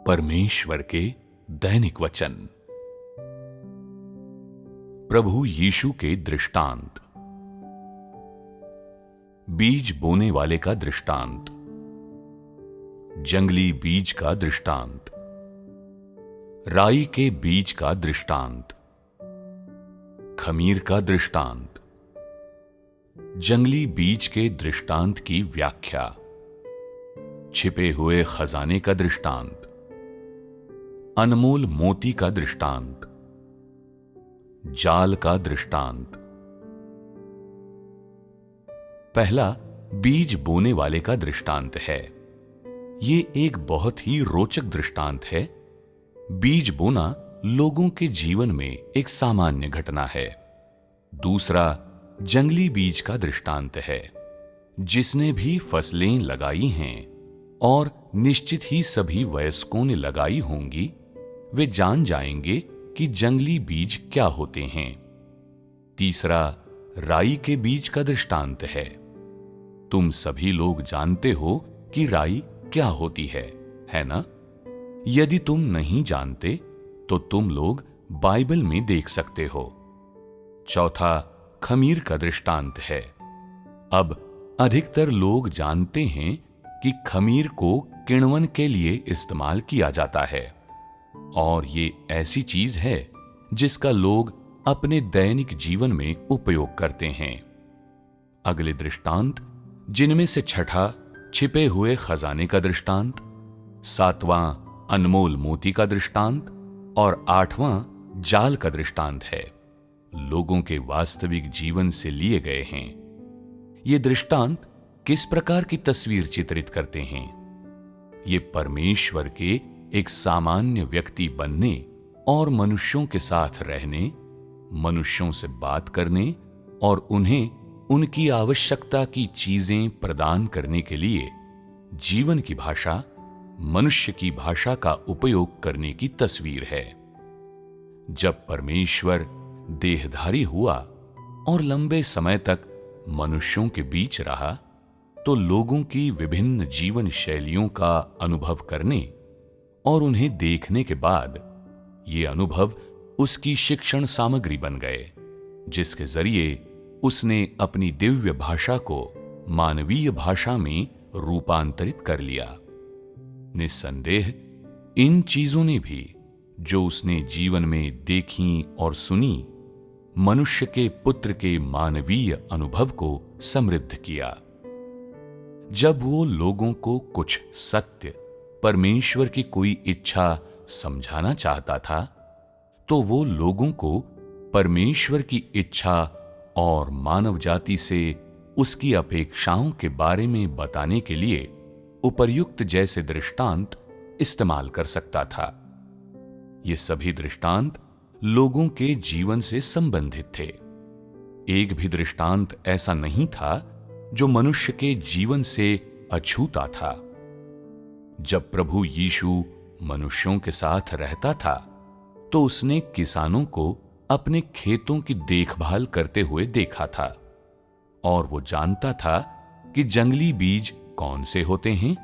परमेश्वर के दैनिक वचन। प्रभु यीशु के दृष्टांत। बीज बोने वाले का दृष्टांत। जंगली बीज का दृष्टांत। राई के बीज का दृष्टांत। खमीर का दृष्टांत। जंगली बीज के दृष्टांत की व्याख्या। छिपे हुए खजाने का दृष्टांत। अनमोल मोती का दृष्टांत। जाल का दृष्टांत। पहला बीज बोने वाले का दृष्टांत है। यह एक बहुत ही रोचक दृष्टांत है। बीज बोना लोगों के जीवन में एक सामान्य घटना है। दूसरा जंगली बीज का दृष्टांत है। जिसने भी फसलें लगाई हैं और निश्चित ही सभी वयस्कों ने लगाई होंगी, वे जान जाएंगे कि जंगली बीज क्या होते हैं। तीसरा राई के बीज का दृष्टांत है। तुम सभी लोग जानते हो कि राई क्या होती है ना? यदि तुम नहीं जानते तो तुम लोग बाइबल में देख सकते हो। चौथा खमीर का दृष्टांत है। अब अधिकतर लोग जानते हैं कि खमीर को किण्वन के लिए इस्तेमाल किया जाता है और ये ऐसी चीज है जिसका लोग अपने दैनिक जीवन में उपयोग करते हैं। अगले दृष्टांत जिनमें से छठा छिपे हुए खजाने का दृष्टांत, सातवां अनमोल मोती का दृष्टांत और आठवां जाल का दृष्टांत है, लोगों के वास्तविक जीवन से लिए गए हैं। ये दृष्टांत किस प्रकार की तस्वीर चित्रित करते हैं? ये परमेश्वर के एक सामान्य व्यक्ति बनने और मनुष्यों के साथ रहने, मनुष्यों से बात करने और उन्हें उनकी आवश्यकता की चीजें प्रदान करने के लिए जीवन की भाषा, मनुष्य की भाषा का उपयोग करने की तस्वीर है। जब परमेश्वर देहधारी हुआ और लंबे समय तक मनुष्यों के बीच रहा, तो लोगों की विभिन्न जीवन शैलियों का अनुभव करने और उन्हें देखने के बाद ये अनुभव उसकी शिक्षण सामग्री बन गए, जिसके जरिए उसने अपनी दिव्य भाषा को मानवीय भाषा में रूपांतरित कर लिया। निस्संदेह इन चीजों ने भी, जो उसने जीवन में देखी और सुनी, मनुष्य के पुत्र के मानवीय अनुभव को समृद्ध किया। जब वो लोगों को कुछ सत्य, परमेश्वर की कोई इच्छा समझाना चाहता था, तो वो लोगों को परमेश्वर की इच्छा और मानव जाति से उसकी अपेक्षाओं के बारे में बताने के लिए उपर्युक्त जैसे दृष्टांत इस्तेमाल कर सकता था। ये सभी दृष्टांत लोगों के जीवन से संबंधित थे। एक भी दृष्टांत ऐसा नहीं था जो मनुष्य के जीवन से अछूता था। जब प्रभु यीशु मनुष्यों के साथ रहता था, तो उसने किसानों को अपने खेतों की देखभाल करते हुए देखा था और वो जानता था कि जंगली बीज कौन से होते हैं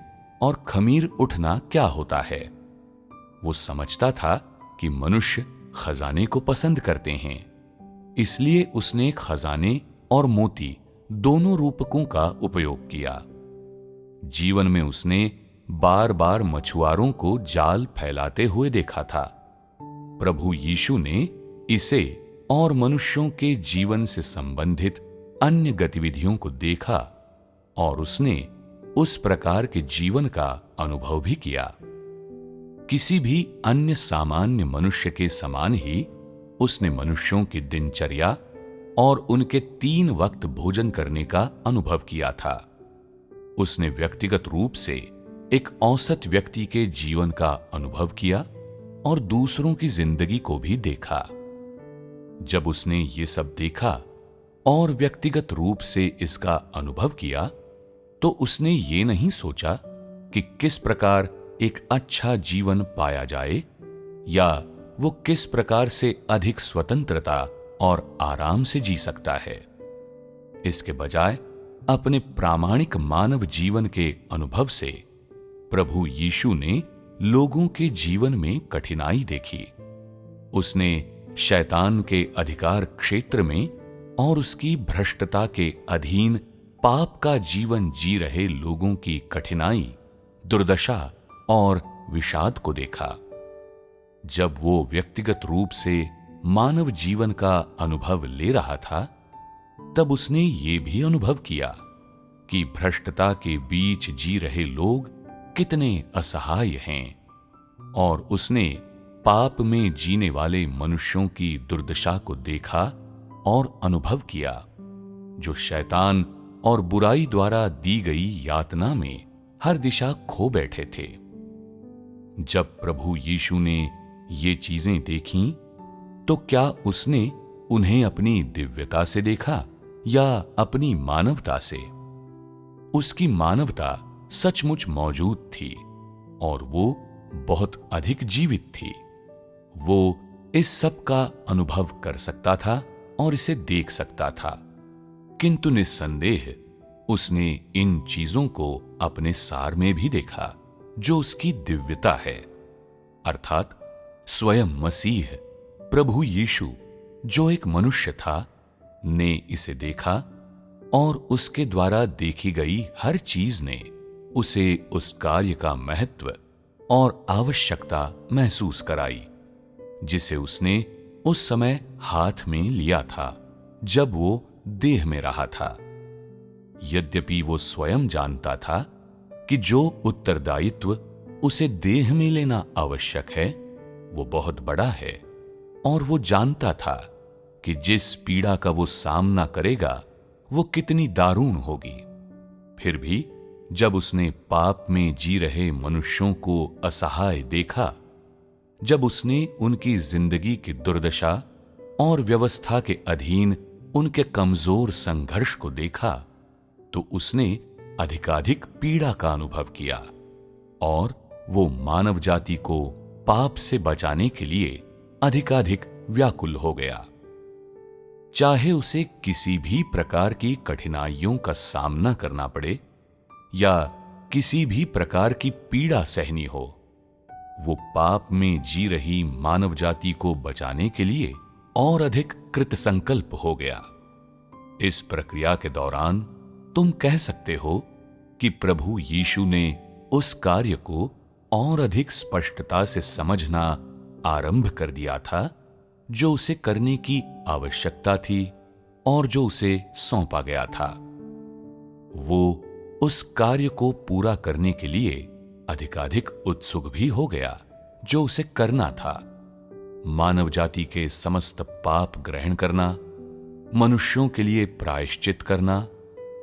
और खमीर उठना क्या होता है। वो समझता था कि मनुष्य खजाने को पसंद करते हैं, इसलिए उसने खजाने और मोती दोनों रूपकों का उपयोग किया। जीवन में उसने बार बार मछुआरों को जाल फैलाते हुए देखा था। प्रभु यीशु ने इसे और मनुष्यों के जीवन से संबंधित अन्य गतिविधियों को देखा और उसने उस प्रकार के जीवन का अनुभव भी किया। किसी भी अन्य सामान्य मनुष्य के समान ही उसने मनुष्यों की दिनचर्या और उनके 3 वक्त भोजन करने का अनुभव किया था। उसने व्यक्तिगत रूप से एक औसत व्यक्ति के जीवन का अनुभव किया और दूसरों की जिंदगी को भी देखा। जब उसने ये सब देखा और व्यक्तिगत रूप से इसका अनुभव किया, तो उसने ये नहीं सोचा कि किस प्रकार एक अच्छा जीवन पाया जाए या वो किस प्रकार से अधिक स्वतंत्रता और आराम से जी सकता है। इसके बजाय अपने प्रामाणिक मानव जीवन के अनुभव से प्रभु यीशु ने लोगों के जीवन में कठिनाई देखी। उसने शैतान के अधिकार क्षेत्र में और उसकी भ्रष्टता के अधीन पाप का जीवन जी रहे लोगों की कठिनाई, दुर्दशा और विषाद को देखा। जब वो व्यक्तिगत रूप से मानव जीवन का अनुभव ले रहा था, तब उसने ये भी अनुभव किया कि भ्रष्टता के बीच जी रहे लोग कितने असहाय हैं, और उसने पाप में जीने वाले मनुष्यों की दुर्दशा को देखा और अनुभव किया, जो शैतान और बुराई द्वारा दी गई यातना में हर दिशा खो बैठे थे। जब प्रभु यीशु ने ये चीजें देखीं, तो क्या उसने उन्हें अपनी दिव्यता से देखा या अपनी मानवता से? उसकी मानवता सचमुच मौजूद थी और वो बहुत अधिक जीवित थी। वो इस सब का अनुभव कर सकता था और इसे देख सकता था, किंतु निस्संदेह उसने इन चीजों को अपने सार में भी देखा, जो उसकी दिव्यता है, अर्थात स्वयं मसीह प्रभु यीशु, जो एक मनुष्य था, ने इसे देखा और उसके द्वारा देखी गई हर चीज ने उसे उस कार्य का महत्व और आवश्यकता महसूस कराई, जिसे उसने उस समय हाथ में लिया था जब वो देह में रहा था। यद्यपि वो स्वयं जानता था कि जो उत्तरदायित्व उसे देह में लेना आवश्यक है वो बहुत बड़ा है, और वो जानता था कि जिस पीड़ा का वो सामना करेगा वो कितनी दारुण होगी। फिर भी जब उसने पाप में जी रहे मनुष्यों को असहाय देखा, जब उसने उनकी जिंदगी की दुर्दशा और व्यवस्था के अधीन उनके कमजोर संघर्ष को देखा, तो उसने अधिकाधिक पीड़ा का अनुभव किया और वो मानव जाति को पाप से बचाने के लिए अधिकाधिक व्याकुल हो गया। चाहे उसे किसी भी प्रकार की कठिनाइयों का सामना करना पड़े या किसी भी प्रकार की पीड़ा सहनी हो, वो पाप में जी रही मानव जाति को बचाने के लिए और अधिक कृतसंकल्प हो गया। इस प्रक्रिया के दौरान तुम कह सकते हो कि प्रभु यीशु ने उस कार्य को और अधिक स्पष्टता से समझना आरंभ कर दिया था, जो उसे करने की आवश्यकता थी और जो उसे सौंपा गया था। वो उस कार्य को पूरा करने के लिए अधिकाधिक उत्सुक भी हो गया जो उसे करना था। मानव जाति के समस्त पाप ग्रहण करना, मनुष्यों के लिए प्रायश्चित करना,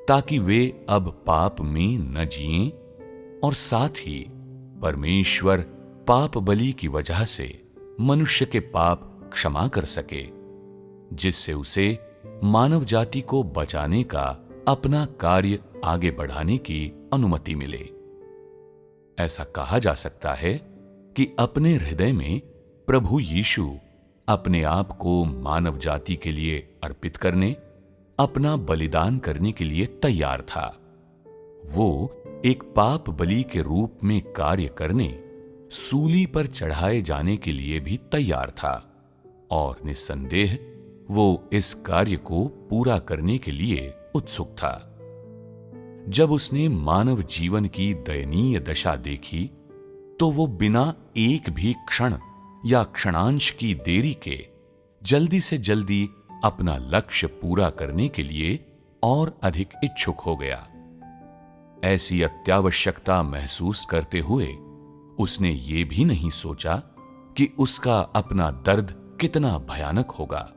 ताकि वे अब पाप में न जिएं, और साथ ही परमेश्वर पाप बलि की वजह से मनुष्य के पाप क्षमा कर सके, जिससे उसे मानव जाति को बचाने का अपना कार्य आगे बढ़ाने की अनुमति मिले। ऐसा कहा जा सकता है कि अपने हृदय में प्रभु यीशु अपने आप को मानव जाति के लिए अर्पित करने, अपना बलिदान करने के लिए तैयार था। वो एक पाप बलि के रूप में कार्य करने, सूली पर चढ़ाए जाने के लिए भी तैयार था, और निस्संदेह वो इस कार्य को पूरा करने के लिए उत्सुक था। जब उसने मानव जीवन की दयनीय दशा देखी, तो वो बिना एक भी क्षण या क्षणांश की देरी के जल्दी से जल्दी अपना लक्ष्य पूरा करने के लिए और अधिक इच्छुक हो गया। ऐसी अत्यावश्यकता महसूस करते हुए उसने ये भी नहीं सोचा कि उसका अपना दर्द कितना भयानक होगा,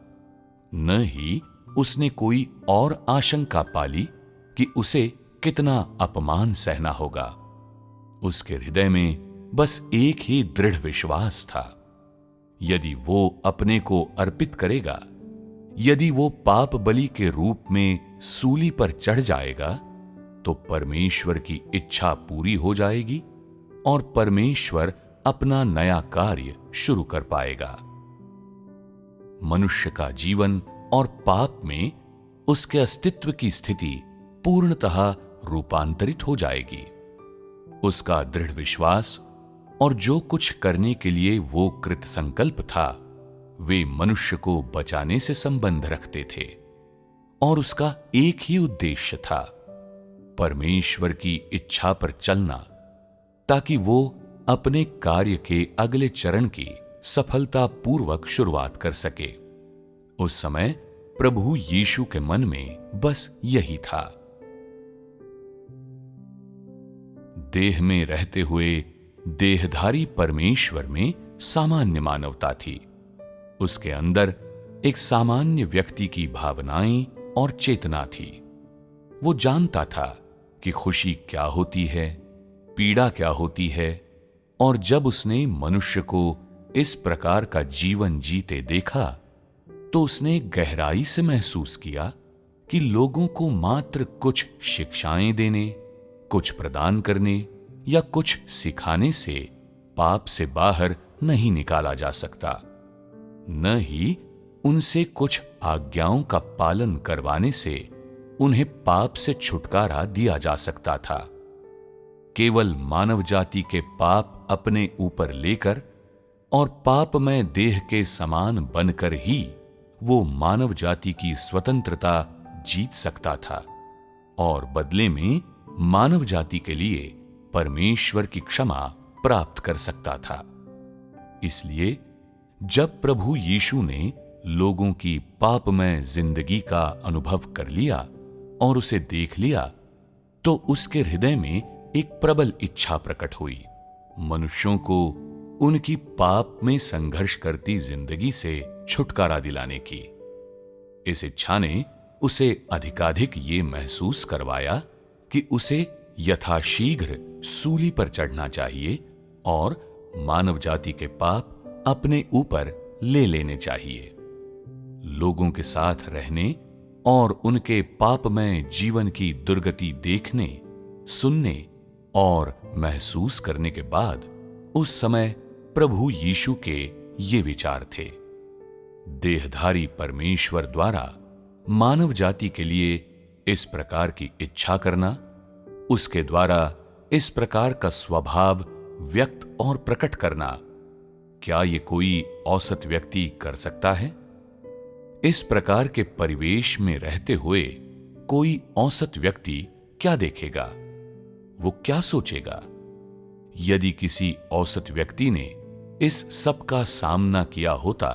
न ही उसने कोई और आशंका पाली कि उसे कितना अपमान सहना होगा। उसके हृदय में बस एक ही दृढ़ विश्वास था, यदि वो अपने को अर्पित करेगा, यदि वो पाप बलि के रूप में सूली पर चढ़ जाएगा, तो परमेश्वर की इच्छा पूरी हो जाएगी और परमेश्वर अपना नया कार्य शुरू कर पाएगा। मनुष्य का जीवन और पाप में उसके अस्तित्व की स्थिति पूर्णतः रूपांतरित हो जाएगी। उसका दृढ़ विश्वास और जो कुछ करने के लिए वो कृत संकल्प था, वे मनुष्य को बचाने से संबंध रखते थे और उसका एक ही उद्देश्य था, परमेश्वर की इच्छा पर चलना, ताकि वो अपने कार्य के अगले चरण की सफलतापूर्वक शुरुआत कर सके। उस समय प्रभु यीशु के मन में बस यही था। देह में रहते हुए देहधारी परमेश्वर में सामान्य मानवता थी। उसके अंदर एक सामान्य व्यक्ति की भावनाएं और चेतना थी। वो जानता था कि खुशी क्या होती है, पीड़ा क्या होती है, और जब उसने मनुष्य को इस प्रकार का जीवन जीते देखा, तो उसने गहराई से महसूस किया कि लोगों को मात्र कुछ शिक्षाएं देने, कुछ प्रदान करने या कुछ सिखाने से पाप से बाहर नहीं निकाला जा सकता, न ही उनसे कुछ आज्ञाओं का पालन करवाने से उन्हें पाप से छुटकारा दिया जा सकता था। केवल मानव जाति के पाप अपने ऊपर लेकर और पापमय देह के समान बनकर ही वो मानव जाति की स्वतंत्रता जीत सकता था और बदले में मानव जाति के लिए परमेश्वर की क्षमा प्राप्त कर सकता था। इसलिए जब प्रभु यीशु ने लोगों की पापमय जिंदगी का अनुभव कर लिया और उसे देख लिया, तो उसके हृदय में एक प्रबल इच्छा प्रकट हुई, मनुष्यों को उनकी पाप में संघर्ष करती जिंदगी से छुटकारा दिलाने की। इस इच्छा ने उसे अधिकाधिक ये महसूस करवाया कि उसे यथाशीघ्र सूली पर चढ़ना चाहिए और मानव जाति के पाप अपने ऊपर ले लेने चाहिए। लोगों के साथ रहने और उनके पापमय जीवन की दुर्गति देखने, सुनने और महसूस करने के बाद उस समय प्रभु यीशु के ये विचार थे। देहधारी परमेश्वर द्वारा मानव जाति के लिए इस प्रकार की इच्छा करना, उसके द्वारा इस प्रकार का स्वभाव व्यक्त और प्रकट करना, क्या ये कोई औसत व्यक्ति कर सकता है? इस प्रकार के परिवेश में रहते हुए कोई औसत व्यक्ति क्या देखेगा? वो क्या सोचेगा? यदि किसी औसत व्यक्ति ने इस सब का सामना किया होता,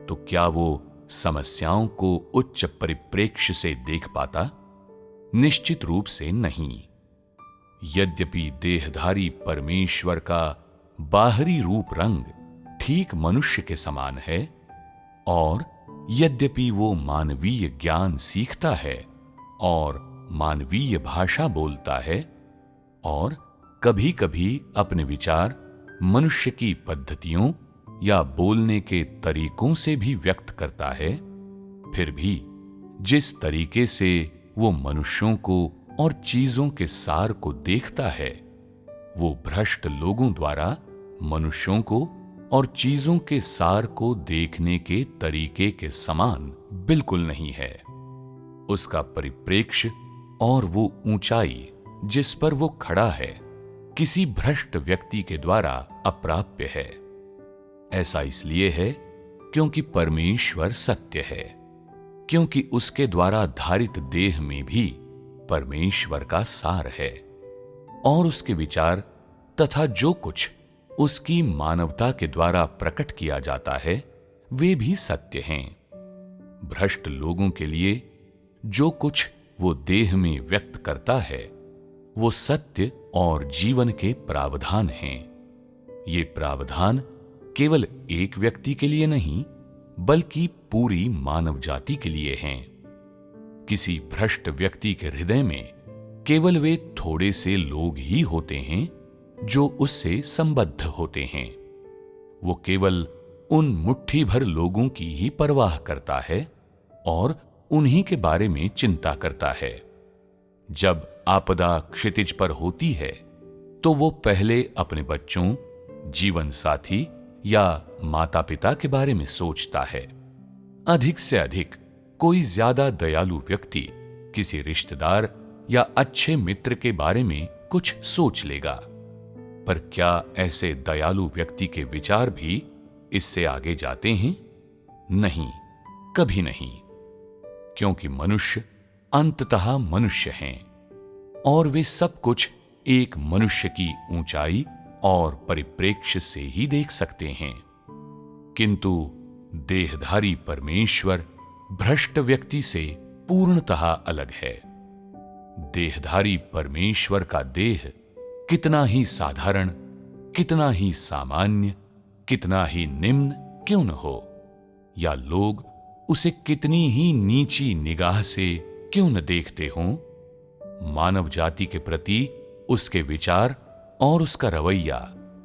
तो क्या वो समस्याओं को उच्च परिप्रेक्ष्य से देख पाता? निश्चित रूप से नहीं। यद्यपि देहधारी परमेश्वर का बाहरी रूप रंग ठीक मनुष्य के समान है और यद्यपि वो मानवीय ज्ञान सीखता है और मानवीय भाषा बोलता है और कभी-कभी अपने विचार मनुष्य की पद्धतियों या बोलने के तरीकों से भी व्यक्त करता है, फिर भी जिस तरीके से वो मनुष्यों को और चीजों के सार को देखता है, वो भ्रष्ट लोगों द्वारा मनुष्यों को और चीजों के सार को देखने के तरीके के समान बिल्कुल नहीं है। उसका परिप्रेक्ष्य और वो ऊंचाई जिस पर वो खड़ा है, किसी भ्रष्ट व्यक्ति के द्वारा अप्राप्य है। ऐसा इसलिए है क्योंकि परमेश्वर सत्य है, क्योंकि उसके द्वारा धारित देह में भी परमेश्वर का सार है और उसके विचार तथा जो कुछ उसकी मानवता के द्वारा प्रकट किया जाता है, वे भी सत्य हैं। भ्रष्ट लोगों के लिए जो कुछ वो देह में व्यक्त करता है, वो सत्य और जीवन के प्रावधान हैं। ये प्रावधान केवल एक व्यक्ति के लिए नहीं, बल्कि पूरी मानव जाति के लिए हैं। किसी भ्रष्ट व्यक्ति के हृदय में केवल वे थोड़े से लोग ही होते हैं जो उससे संबद्ध होते हैं। वो केवल उन मुट्ठी भर लोगों की ही परवाह करता है और उन्हीं के बारे में चिंता करता है। जब आपदा क्षितिज पर होती है, तो वो पहले अपने बच्चों, जीवन साथी या माता पिता के बारे में सोचता है। अधिक से अधिक कोई ज्यादा दयालु व्यक्ति किसी रिश्तेदार या अच्छे मित्र के बारे में कुछ सोच लेगा, पर क्या ऐसे दयालु व्यक्ति के विचार भी इससे आगे जाते हैं? नहीं, कभी नहीं, क्योंकि मनुष्य अंततः मनुष्य हैं और वे सब कुछ एक मनुष्य की ऊंचाई और परिप्रेक्ष्य से ही देख सकते हैं। किंतु देहधारी परमेश्वर भ्रष्ट व्यक्ति से पूर्णतः अलग है। देहधारी परमेश्वर का देह कितना ही साधारण, कितना ही सामान्य, कितना ही निम्न क्यों न हो, या लोग उसे कितनी ही नीची निगाह से क्यों न देखते हों, मानव जाति के प्रति उसके विचार और उसका रवैया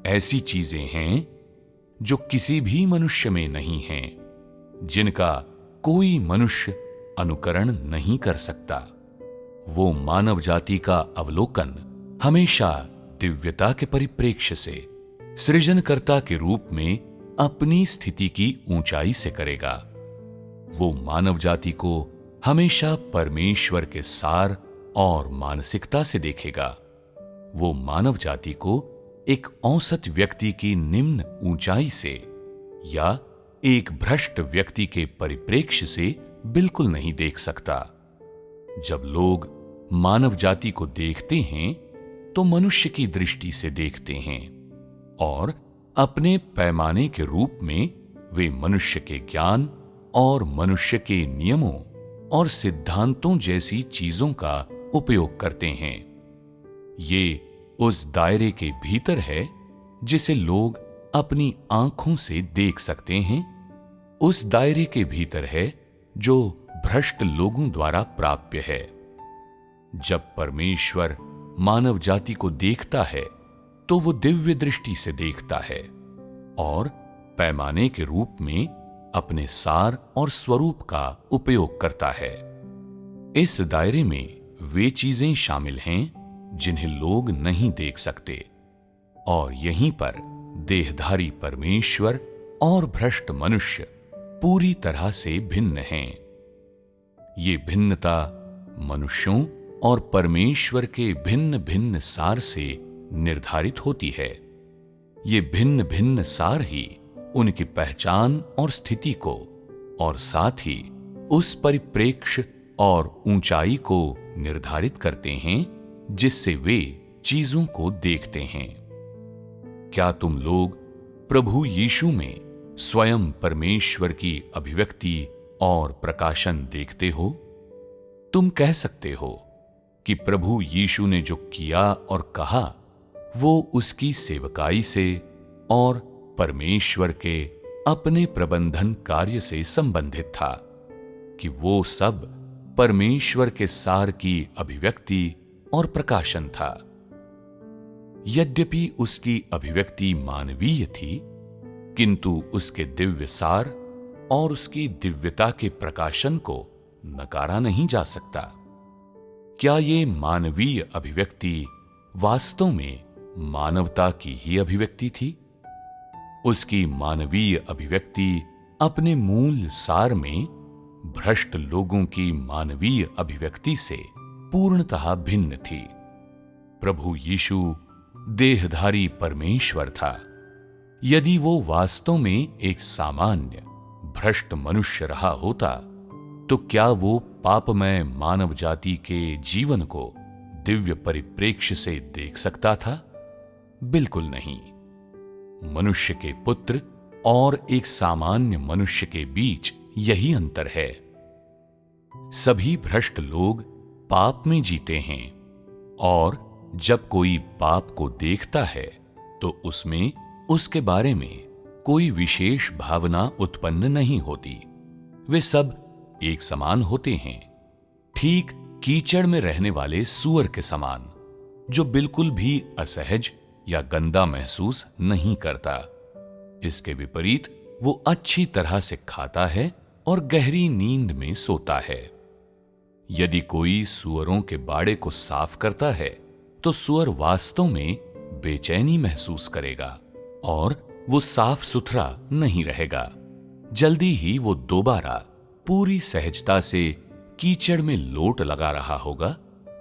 ऐसी चीजें हैं जो किसी भी मनुष्य में नहीं हैं, जिनका कोई मनुष्य अनुकरण नहीं कर सकता। वो मानव जाति का अवलोकन हमेशा दिव्यता के परिप्रेक्ष्य से सृजनकर्ता के रूप में अपनी स्थिति की ऊंचाई से करेगा। वो मानव जाति को हमेशा परमेश्वर के सार और मानसिकता से देखेगा। वो मानव जाति को एक औसत व्यक्ति की निम्न ऊंचाई से या एक भ्रष्ट व्यक्ति के परिप्रेक्ष्य से बिल्कुल नहीं देख सकता। जब लोग मानव जाति को देखते हैं तो मनुष्य की दृष्टि से देखते हैं और अपने पैमाने के रूप में वे मनुष्य के ज्ञान और मनुष्य के नियमों और सिद्धांतों जैसी चीजों का उपयोग करते हैं। ये उस दायरे के भीतर है जिसे लोग अपनी आंखों से देख सकते हैं, उस दायरे के भीतर है जो भ्रष्ट लोगों द्वारा प्राप्य है। जब परमेश्वर मानव जाति को देखता है तो वो दिव्य दृष्टि से देखता है और पैमाने के रूप में अपने सार और स्वरूप का उपयोग करता है। इस दायरे में वे चीजें शामिल हैं जिन्हें लोग नहीं देख सकते और यहीं पर देहधारी परमेश्वर और भ्रष्ट मनुष्य पूरी तरह से भिन्न हैं। ये भिन्नता मनुष्यों और परमेश्वर के भिन्न भिन्न सार से निर्धारित होती है। ये भिन्न भिन्न सार ही उनकी पहचान और स्थिति को और साथ ही उस परिप्रेक्ष्य और ऊंचाई को निर्धारित करते हैं जिससे वे चीजों को देखते हैं। क्या तुम लोग प्रभु यीशु में स्वयं परमेश्वर की अभिव्यक्ति और प्रकाशन देखते हो? तुम कह सकते हो कि प्रभु यीशु ने जो किया और कहा वो उसकी सेवकाई से और परमेश्वर के अपने प्रबंधन कार्य से संबंधित था, कि वो सब परमेश्वर के सार की अभिव्यक्ति और प्रकाशन था। यद्यपि उसकी अभिव्यक्ति मानवीय थी, किंतु उसके दिव्य सार और उसकी दिव्यता के प्रकाशन को नकारा नहीं जा सकता। क्या ये मानवीय अभिव्यक्ति वास्तव में मानवता की ही अभिव्यक्ति थी? उसकी मानवीय अभिव्यक्ति अपने मूल सार में भ्रष्ट लोगों की मानवीय अभिव्यक्ति से पूर्णतः भिन्न थी। प्रभु यीशु देहधारी परमेश्वर था। यदि वो वास्तव में एक सामान्य भ्रष्ट मनुष्य रहा होता तो क्या वो पापमय मानव जाति के जीवन को दिव्य परिप्रेक्ष्य से देख सकता था? बिल्कुल नहीं। मनुष्य के पुत्र और एक सामान्य मनुष्य के बीच यही अंतर है। सभी भ्रष्ट लोग पाप में जीते हैं और जब कोई पाप को देखता है तो उसमें उसके बारे में कोई विशेष भावना उत्पन्न नहीं होती। वे सब एक समान होते हैं, ठीक कीचड़ में रहने वाले सूअर के समान, जो बिल्कुल भी असहज या गंदा महसूस नहीं करता। इसके विपरीत वो अच्छी तरह से खाता है और गहरी नींद में सोता है। यदि कोई सूअरों के बाड़े को साफ करता है तो सूअर वास्तव में बेचैनी महसूस करेगा और वो साफ सुथरा नहीं रहेगा। जल्दी ही वो दोबारा पूरी सहजता से कीचड़ में लोट लगा रहा होगा,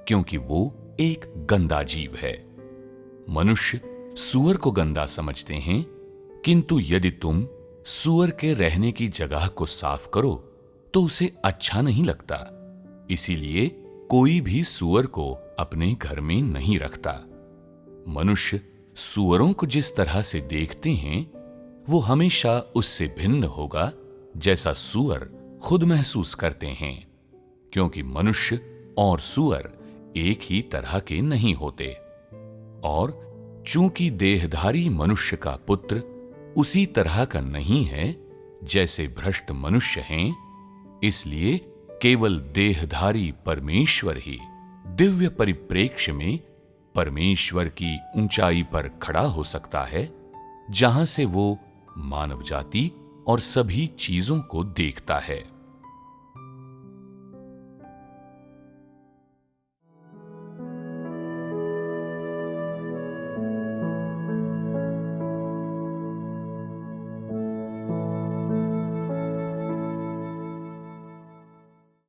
क्योंकि वो एक गंदा जीव है। मनुष्य सूअर को गंदा समझते हैं, किंतु यदि तुम सूअर के रहने की जगह को साफ करो तो उसे अच्छा नहीं लगता। इसीलिए कोई भी सूअर को अपने घर में नहीं रखता। मनुष्य सूअरों को जिस तरह से देखते हैं वो हमेशा उससे भिन्न होगा जैसा सूअर खुद महसूस करते हैं, क्योंकि मनुष्य और सूअर एक ही तरह के नहीं होते। और चूंकि देहधारी मनुष्य का पुत्र उसी तरह का नहीं है जैसे भ्रष्ट मनुष्य हैं, इसलिए केवल देहधारी परमेश्वर ही दिव्य परिप्रेक्ष्य में परमेश्वर की ऊंचाई पर खड़ा हो सकता है, जहां से वो मानव जाति और सभी चीजों को देखता है।